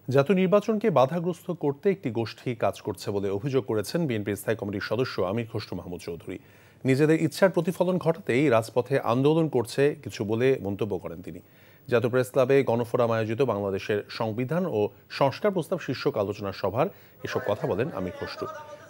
জাতীয় নির্বাচনকে বাধাগ্রস্ত করতে একটি গোষ্ঠী কাজ করছে বলে অভিযোগ করেছেন বিএনপির স্থায়ী কমিটির সদস্য আমির খসরু মাহমুদ চৌধুরী। নিজেদের ইচ্ছার প্রতিফলন ঘটাতেই রাজপথে আন্দোলন করছে কিছু বলে মন্তব্য করেন তিনি। জাতীয় প্রেস ক্লাবে গণফোরাম আয়োজিত বাংলাদেশের সংবিধান ও সংস্কার প্রস্তাব শীর্ষক আলোচনা সভার এসব কথা বলেন আমির খসরু।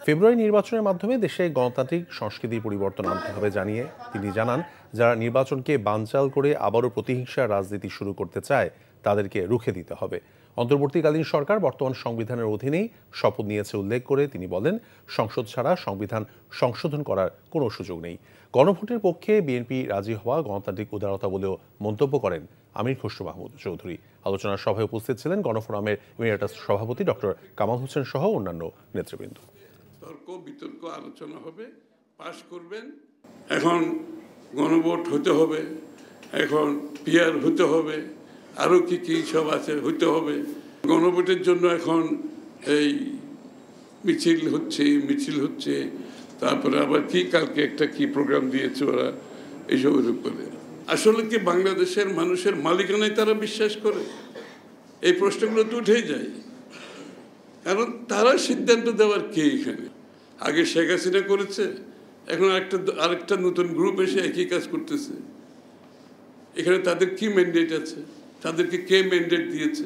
ফেব্রুয়ারি নির্বাচনের মাধ্যমে দেশে গণতান্ত্রিক সংস্কৃতির পরিবর্তন আনতে হবে জানিয়ে তিনি জানান, যারা নির্বাচনকে বানচাল করে আবারও প্রতিহিংসার রাজনীতি শুরু করতে চায় তাদেরকে রুখে দিতে হবে। অন্তর্বর্তীকালীন সরকার বর্তমান সংবিধানের অধীনেই শপথ নিয়েছে উল্লেখ করে তিনি বলেন, সংসদ ছাড়া সংবিধান সংশোধন করার কোনো সুযোগ নেই। গণভোটের পক্ষে বিএনপি রাজি হওয়া গণতান্ত্রিক উদারতা বলেও মন্তব্য করেন আমির খসরু মাহমুদ চৌধুরী। আলোচনার সভায় উপস্থিত ছিলেন গণফোরামের এমিরেটাস সভাপতি ডক্টর কামাল হোসেন সহ অন্যান্য নেতৃবৃন্দ। তর্ক বিতর্ক আলোচনা হবে, পাশ করবেন। এখন গণভোট হতে হবে, এখন পিআর হতে হবে, আরও কি সব আছে হতে হবে। গণভোটের জন্য এখন এই মিছিল হচ্ছে, তারপরে আবার কালকে একটা প্রোগ্রাম দিয়েছে ওরা এইসবের উপরে। আসলে কি বাংলাদেশের মানুষের মালিকানায় তারা বিশ্বাস করে? এই প্রশ্নগুলো তো উঠেই যায়, কারণ তারা সিদ্ধান্ত দেওয়ার কে এখানে? আগে শেখ হাসিনা করেছে, এখন আরেকটা নতুন গ্রুপ এসে একই কাজ করতেছে। এখানে তাদের কি ম্যান্ডেট আছে? তাদেরকে কে ম্যান্ডেট দিয়েছে?